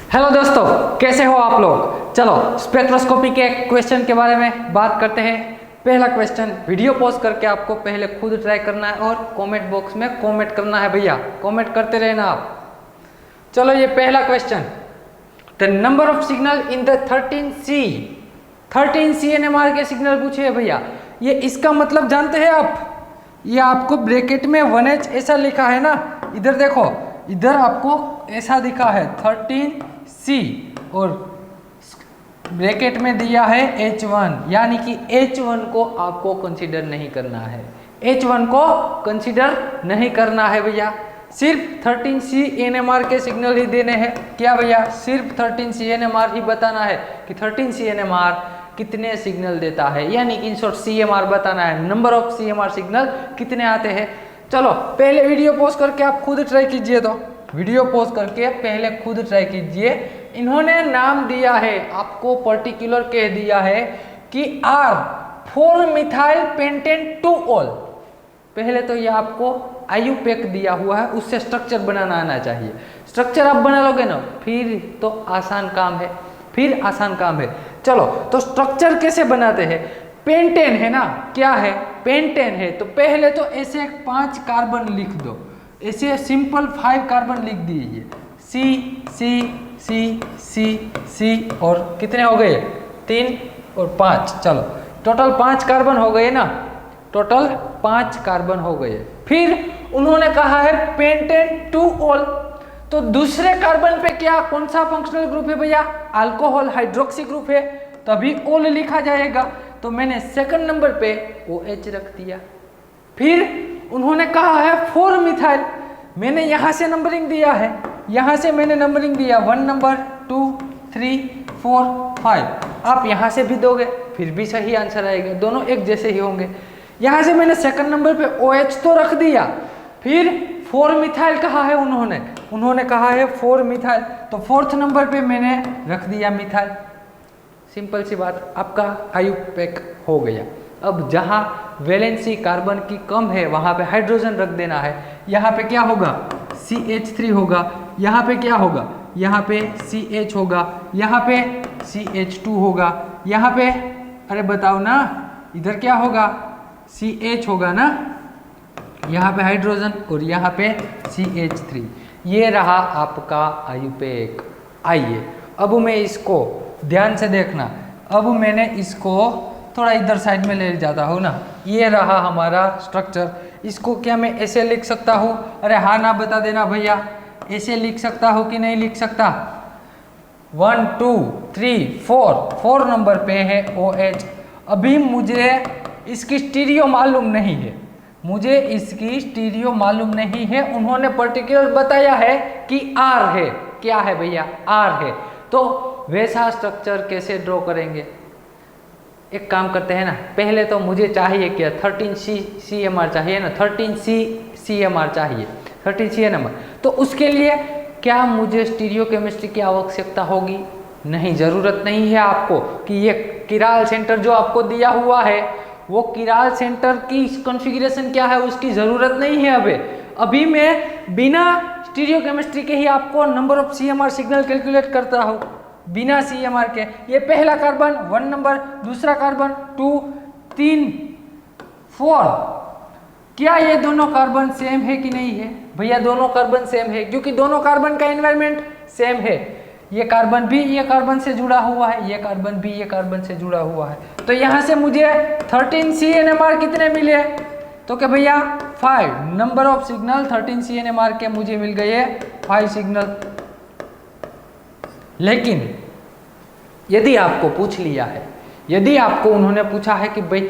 Hello दोस्तों, कैसे हो आप लोग। चलो स्पेक्ट्रोस्कोपी के क्वेश्चन के बारे में बात करते हैं। पहला क्वेश्चन वीडियो पॉज करके आपको पहले खुद ट्राई करना है और कमेंट बॉक्स में कमेंट करना है। भैया कमेंट करते रहना आप। चलो ये पहला question, the number of signal in the 13C NMR के सिग्नल पूछे है भैया। ये इसका मतलब जानते हैं आप, ये आपको ब्रैकेट में 1H ऐसा लिखा है ना, इधर देखो, इधर आपको ऐसा दिखा है 13C और ब्रैकेट में दिया है H1, यानी कि H1 को आपको कंसीडर नहीं करना है। H1 को कंसीडर नहीं करना है भैया, सिर्फ 13C NMR के सिग्नल ही देने हैं। क्या भैया, सिर्फ 13C NMR ही बताना है कि 13C NMR कितने सिग्नल देता है, यानी कि इन शॉर्ट CMR बताना है, नंबर ऑफ CMR सिग्नल कितने आते हैं। चलो पहले वीडियो पॉज करके आप खुद ट्राई कीजिए, तो वीडियो पॉज करके पहले खुद ट्राई कीजिए। इन्होंने नाम दिया है, आपको पर्टिकुलर कह दिया है कि R 4 मिथाइल पेंटेन 2 ऑल। पहले तो ये आपको IUPAC दिया हुआ है, उससे स्ट्रक्चर बनाना आना चाहिए। स्ट्रक्चर आप बना लोगे ना, फिर तो आसान काम है, फिर आसान काम है। चलो तो स्ट्रक्चर कैसे बनाते हैं। पेंटेन है ना, क्या है, पेंटेन है, तो पहले तो ऐसे 5 कार्बन लिख दो, ऐसे सिंपल 5 कार्बन लिख दीजिए, C C C C C और कितने हो गए, 3 और 5। चलो टोटल 5 कार्बन हो गए ना, टोटल 5 कार्बन हो गए। फिर उन्होंने कहा है पेंटेन 2 ऑल, तो दूसरे कार्बन पे क्या, कौन सा फंक्शनल ग्रुप है भैया, अल्कोहल हाइड्रोक्सी ग्रुप है, तभी ऑल लिखा जाएगा। तो मैंने सेकंड नंबर पे OH रख दिया। फिर उन्होंने कहा है 4 मिथाइल, मैंने यहाँ से नंबरिंग दिया है, यहाँ से मैंने नंबरिंग दिया 1 नंबर 2 3 4 5। आप यहाँ से भी दोगे फिर भी सही आंसर आएगा, दोनों एक जैसे ही होंगे। यहाँ से मैंने सेकंड नंबर पे OH तो रख दिया, फिर 4 मिथाइल कहा है उन्होंने कहा है 4 मिथाइल, तो फोर्थ नंबर पे मैंने रख दिया मिथाइल। सिंपल सी बात, आपका IUPAC हो गया। अब जहाँ वैलेंसी कार्बन की कम है वहाँ पे हाइड्रोजन रख देना है। यहाँ पे क्या होगा, CH3 होगा, यहाँ पे क्या होगा, यहाँ पे CH होगा, यहाँ पे CH2 होगा, यहाँ पे अरे बताओ ना, इधर क्या होगा, CH होगा ना, यहाँ पे हाइड्रोजन और यहाँ पे CH3। ये रहा आपका IUPAC। आइए अब मैं इसको ध्यान से देखना, अब मैंने इसको थोड़ा इधर साइड में ले जाता हूँ ना, ये रहा हमारा स्ट्रक्चर। इसको क्या मैं ऐसे लिख सकता हूँ, अरे हाँ ना बता देना भैया, ऐसे लिख सकता हूँ कि नहीं लिख सकता। 1 2 3 4 नंबर पे है OH। अभी मुझे इसकी स्टीरियो मालूम नहीं है, मुझे इसकी स्टीरियो मालूम नहीं है, उन्होंने पर्टिकुलर बताया है कि R है। क्या है भैया, R है। तो वैसा स्ट्रक्चर कैसे ड्रॉ करेंगे, एक काम करते हैं ना, पहले तो मुझे चाहिए क्या, 13C CMR चाहिए ना, 13C CMR चाहिए, 13C NMR। तो उसके लिए क्या मुझे स्टीरियो केमिस्ट्री की आवश्यकता होगी, नहीं, ज़रूरत नहीं है आपको कि ये किराल सेंटर जो आपको दिया हुआ है, वो किराल सेंटर की कॉन्फ़िगरेशन क्या है उसकी ज़रूरत नहीं है। अभी मैं बिना स्टीरियो केमिस्ट्री के ही आपको number of CMR signal calculate करता हूँ, बिना CMR के। ये पहला कार्बन 1 नंबर, दूसरा कार्बन 2 3 4। क्या ये दोनों कार्बन सेम है कि नहीं है भैया, दोनों कार्बन सेम है, क्योंकि दोनों कार्बन का एनवायरनमेंट सेम है। ये कार्बन भी ये कार्बन से जुड़ा हुआ है, ये कार्बन भी ये कार्बन से जुड़ा हुआ है। तो यहाँ से मुझे 13C NMR कितने मिले, तो क्या भैया 5 number of signal 13C NMR के मुझे मिल गए 5 सिग्नल। लेकिन यदि आपको पूछ लिया है, यदि आपको उन्होंने पूछा है कि भाई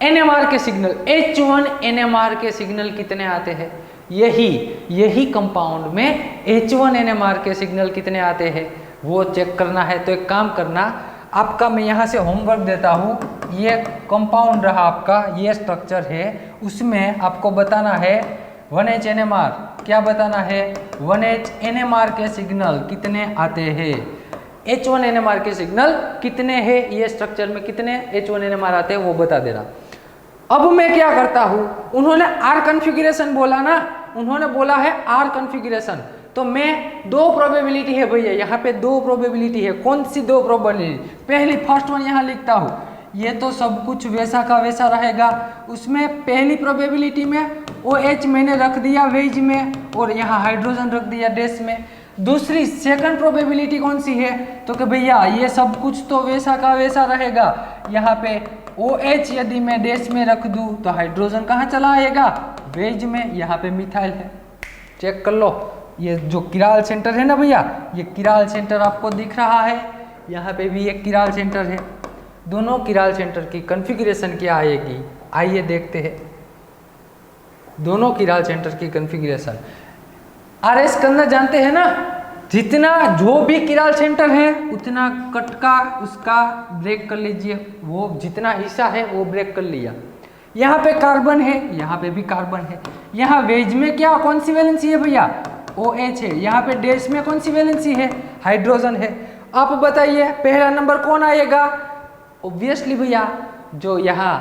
NMR के सिग्नल, H1 NMR के सिग्नल कितने आते हैं, यही कंपाउंड में H1 NMR के सिग्नल कितने आते हैं वो चेक करना है। तो एक काम करना, आपका मैं यहाँ से होमवर्क देता हूँ, ये कंपाउंड रहा आपका, ये स्ट्रक्चर है, उसमें आपको बताना है 1H NMR, क्या बताना है, 1H NMR के सिग्नल कितने आते हैं, H1 NMR के सिग्नल कितने हैं, ये स्ट्रक्चर में कितने H1 NMR आते हैं वो बता देना। अब मैं क्या करता हूँ, उन्होंने R कॉन्फ़िगरेशन बोला ना, उन्होंने बोला है R कॉन्फ़िगरेशन, तो मैं दो प्रोबेबिलिटी है भैया, यहाँ पे दो प्रोबेबिलिटी है। कौन सी दो प्रोबेबिलिटी? पहली फर्स्ट वन यहाँ लिखता हूँ, ये तो सब कुछ वैसा का वैसा रहेगा। उसमें पहली प्रोबेबिलिटी में OH मैंने रख दिया वेज में और यहाँ हाइड्रोजन रख दिया डैश में। दूसरी सेकंड प्रोबेबिलिटी कौन सी है? तो कि भैया ये सब कुछ तो वैसा का वैसा रहेगा। यहाँ पे OH यदि मैं डैश में रख दूँ तो हाइड्रोजन कहाँ चला आएगा? वेज में। यहाँ पे मिथाइल है, चेक कर लो। ये जो किराल सेंटर है ना भैया, ये किराल सेंटर आपको दिख रहा है, यहाँ पे भी एक किराल सेंटर है। दोनों किराल सेंटर की कॉन्फ़िगरेशन क्या आएगी, आइए देखते हैं। दोनों किराल सेंटर की कॉन्फ़िगरेशन RS करना जानते हैं ना, जितना जो भी किराल सेंटर है उतना कट का उसका ब्रेक कर लीजिए, वो जितना हिस्सा है वो ब्रेक कर लिया। यहाँ पे कार्बन है, यहाँ पे भी कार्बन है। यहाँ वेज में क्या कौन सी वैलेंसी है भैया? OH है। यहाँ पे डैश में कौन सी वैलेंसी है? हाइड्रोजन है। आप बताइए पहला नंबर कौन आएगा? ऑब्वियसली भैया जो यहाँ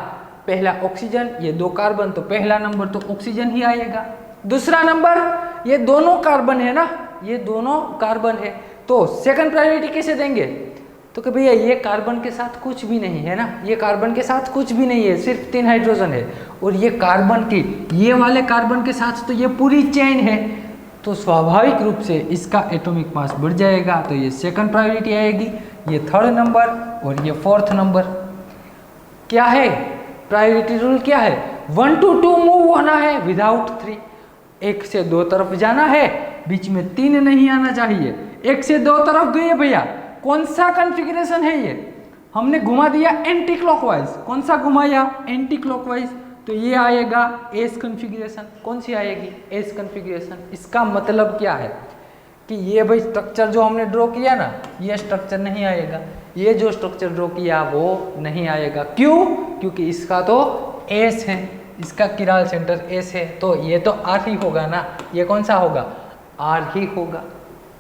पहला ऑक्सीजन, ये दो कार्बन, तो पहला नंबर तो ऑक्सीजन ही आएगा। दूसरा नंबर ये दोनों कार्बन है ना, ये दोनों कार्बन है, तो सेकंड प्रायोरिटी कैसे देंगे? तो कि भैया ये कार्बन के साथ कुछ भी नहीं है ना, ये कार्बन के साथ कुछ भी नहीं है, सिर्फ 3 हाइड्रोजन है। और ये कार्बन की ये वाले कार्बन के साथ तो ये पूरी चेन है, तो स्वाभाविक रूप से इसका एटॉमिक मास बढ़ जाएगा, तो ये सेकंड प्रायोरिटी आएगी, ये थर्ड नंबर और ये फोर्थ नंबर। क्या है प्रायोरिटी रूल? क्या है? 1 to 2 मूव होना है विदाउट 3। 1 से 2 तरफ जाना है, बीच में 3 नहीं आना चाहिए। 1 से 2 तरफ गए भैया, कौन सा कॉन्फ़िगरेशन है ये? हमने घुमा दिया एंटी क्लॉकवाइज। कौन सा घुमाया? एंटी क्लॉकवाइज, तो ये आएगा एस कॉन्फ़िगरेशन। कौन सी आएगी? S configuration. इसका मतलब क्या है कि ये भाई स्ट्रक्चर जो हमने ड्रॉ किया ना, ये स्ट्रक्चर नहीं आएगा, ये जो स्ट्रक्चर ड्रॉ किया वो नहीं आएगा। क्यों? क्योंकि इसका तो एस है, इसका किराल सेंटर एस है, तो ये तो आर ही होगा ना। ये कौन सा होगा? आर ही होगा,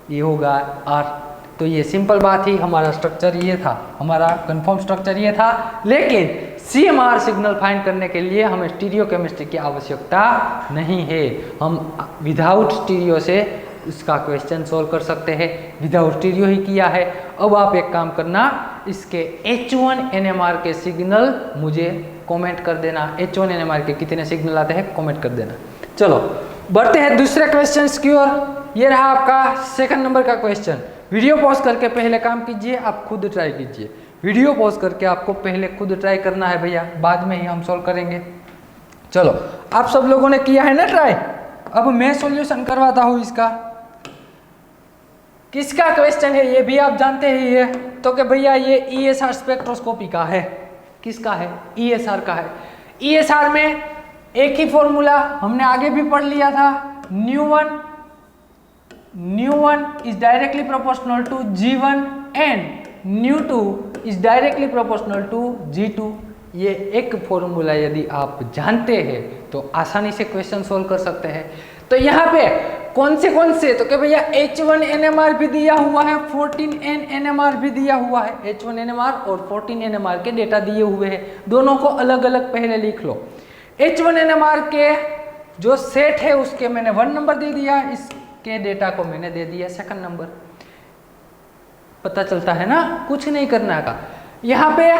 ये होगा आर। तो ये सिंपल बात ही, हमारा स्ट्रक्चर ये था, हमारा कंफर्म स्ट्रक्चर ये था। लेकिन CMR सिग्नल फाइंड करने के लिए हमें स्टीरियो केमिस्ट्री की आवश्यकता नहीं है, हम विदाउट स्टीरियो से इसका क्वेश्चन सोल्व कर सकते हैं। विदाउट स्टीरियो ही किया है। अब आप एक काम करना, इसके H1NMR के सिग्नल मुझे कमेंट कर देना। H1NMR के कितने सिग्नल आते हैं कमेंट कर देना। चलो बढ़ते हैं दूसरे क्वेश्चंस की ओर। ये रहा आपका सेकंड नंबर का क्वेश्चन। वीडियो पॉज करके पहले काम कीजिए, आप खुद ट्राई कीजिए। वीडियो पॉज करके आपको पहले खुद ट्राई करना है भैया, बाद में ही हम सॉल्व करेंगे। चलो आप सब लोगों ने किया है ना ट्राई, अब मैं सॉल्यूशन करवाता हूँ इसका। किसका क्वेश्चन है ये भी आप जानते ही है, तो कि भैया ये ESR स्पेक्ट्रोस्कोपी का है। किसका है? ESR का है। ESR में एक ही फॉर्मूला हमने आगे भी पढ़ लिया था, ν1 is directly proportional to G1 and ν2 is directly proportional to G2। ये एक फॉर्मूला यदि आप जानते हैं तो आसानी से क्वेश्चन सोल्व कर सकते हैं। तो यहाँ पे कौन से तो क्या भैया H1NMR भी दिया हुआ है, 14NMR भी दिया हुआ है। H1NMR और 14NMR के डेटा दिए हुए हैं, दोनों को अलग अलग पहले लिख लो। H1NMR के जो सेट है उसके मैंने 1 नंबर दे दिया, इसके डेटा को मैंने दे दिया 2nd नंबर। पता चलता है ना, कुछ नहीं करना का। यहाँ पे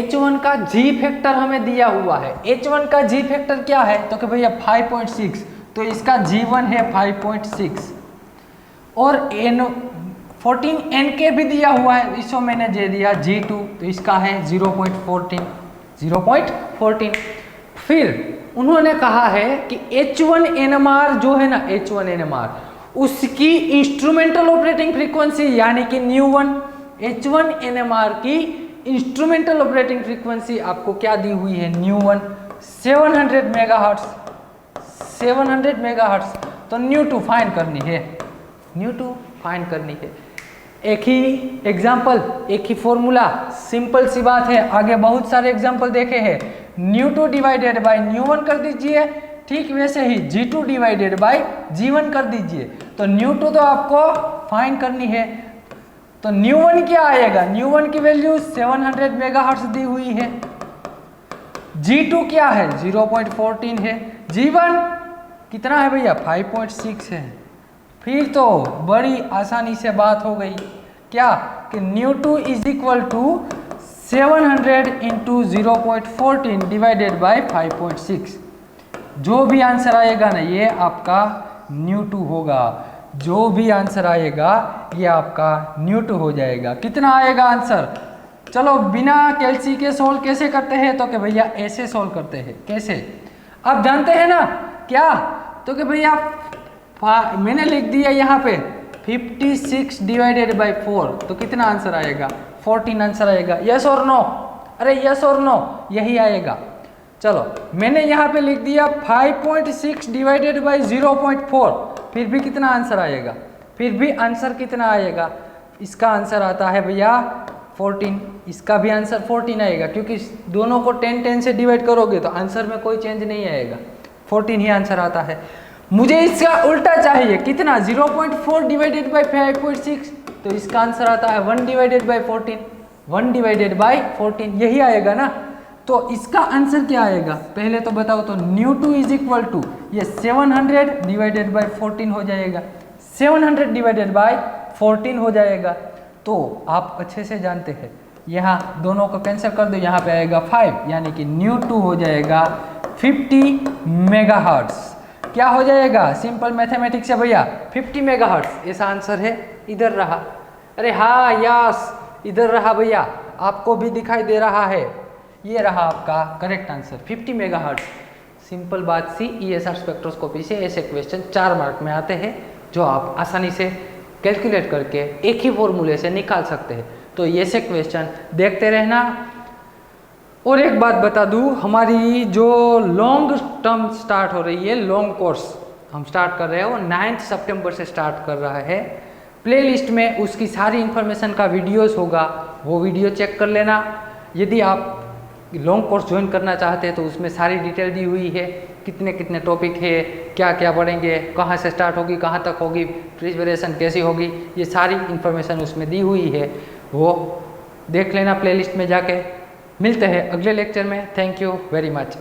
H1 का G फैक्टर हमें दिया हुआ है। H1 का G फैक्टर क्या है? तो कि भैया 5.6, तो इसका G1 है 5.6 और 14N के भी दिया हुआ है, इसको मैंने दे दिया G2, तो इसका है 0.14। फिर उन्होंने कहा है कि H1NMR जो है ना, H1NMR उसकी इंस्ट्रूमेंटल ऑपरेटिंग फ्रीक्वेंसी यानी कि ν1, H1NMR की इंस्ट्रूमेंटल ऑपरेटिंग फ्रीक्वेंसी आपको क्या दी हुई है? ν1 700 मेगाहर्ट्ज, 700 मेगाहर्ट्ज। तो ν2 फाइंड करनी है, ν2 फाइंड करनी है। एक ही एग्जाम्पल, एक ही फॉर्मूला, सिंपल सी बात है। आगे बहुत सारे एग्जाम्पल देखे हैं। ν2 डिवाइडेड बाय ν1 कर दीजिए, ठीक वैसे ही G2 डिवाइडेड बाय G1 कर दीजिए। तो ν2 तो आपको फाइंड करनी है, तो ν1 क्या आएगा? ν1 की वैल्यू 700 मेगाहर्ट्ज दी हुई है। G2 क्या है? 0.14 है। G1 कितना है भैया? 5.6 है। फिर तो बड़ी आसानी से बात हो गई, क्या कि न्यू2 is equal to 700 into 0.14 divided by 5.6। जो भी आंसर आएगा ना ये आपका न्यू2 होगा, जो भी आंसर आएगा ये आपका न्यू2 हो जाएगा। कितना आएगा आंसर? चलो बिना कैलसी के सोल्व कैसे करते हैं, तो कि भैया ऐसे सोल्व करते हैं। कैसे आप जानते हैं ना क्या, तो कि भैया मैंने लिख दिया यहाँ पे 56 डिवाइडेड बाई 4, तो कितना आंसर आएगा? 14 आंसर आएगा। यस और नो? अरे यस और नो, यही आएगा। चलो मैंने यहाँ पे लिख दिया 5.6 डिवाइडेड बाई 0.4, फिर भी कितना आंसर आएगा? फिर भी आंसर कितना आएगा? इसका आंसर आता है भैया 14, इसका भी आंसर 14 आएगा, क्योंकि दोनों को 10 से डिवाइड करोगे तो आंसर में कोई चेंज नहीं आएगा, 14 ही आंसर आता है। मुझे इसका उल्टा चाहिए, कितना? 0.4 डिवाइडेड बाई 5.6, तो इसका आंसर आता है 1 डिवाइडेड बाई 14, 1 डिवाइडेड बाई 14, यही आएगा ना। तो इसका आंसर क्या आएगा पहले तो बताओ। तो न्यू2 इज इक्वल टू ये 700 डिवाइडेड बाई 14 हो जाएगा, 700 डिवाइडेड बाई 14 हो जाएगा। तो आप अच्छे से जानते हैं, यहाँ दोनों को कैंसिल कर दो, यहाँ पे आएगा 5, यानी कि न्यू2 हो जाएगा 50 मेगाहर्ट्ज। क्या हो जाएगा? सिंपल मैथमेटिक्स है भैया, 50 मेगाहर्ट्ज ऐसा आंसर है। इधर रहा, अरे हाँ यस इधर रहा भैया, आपको भी दिखाई दे रहा है, ये रहा आपका करेक्ट आंसर 50 मेगाहर्ट्ज। सिंपल बात सी, ESR स्पेक्ट्रोस्कोपी से ऐसे क्वेश्चन 4 मार्क में आते हैं, जो आप आसानी से कैलकुलेट करके एक ही फॉर्मूले से निकाल सकते हैं। तो ऐसे क्वेश्चन देखते रहना। और एक बात बता दूं, हमारी जो लॉन्ग टर्म स्टार्ट हो रही है, लॉन्ग कोर्स हम स्टार्ट कर रहे हैं, वो 9 सितंबर से स्टार्ट कर रहा है। प्लेलिस्ट में उसकी सारी इन्फॉर्मेशन का वीडियोस होगा, वो वीडियो चेक कर लेना। यदि आप लॉन्ग कोर्स ज्वाइन करना चाहते हैं तो उसमें सारी डिटेल दी हुई है, कितने कितने टॉपिक है, क्या क्या पढ़ेंगे, कहाँ से स्टार्ट होगी, कहाँ तक होगी, प्रिपरेशन कैसी होगी, ये सारी इन्फॉर्मेशन उसमें दी हुई है, वो देख लेना प्लेलिस्ट में जाके। मिलते हैं अगले लेक्चर में। Thank you very much.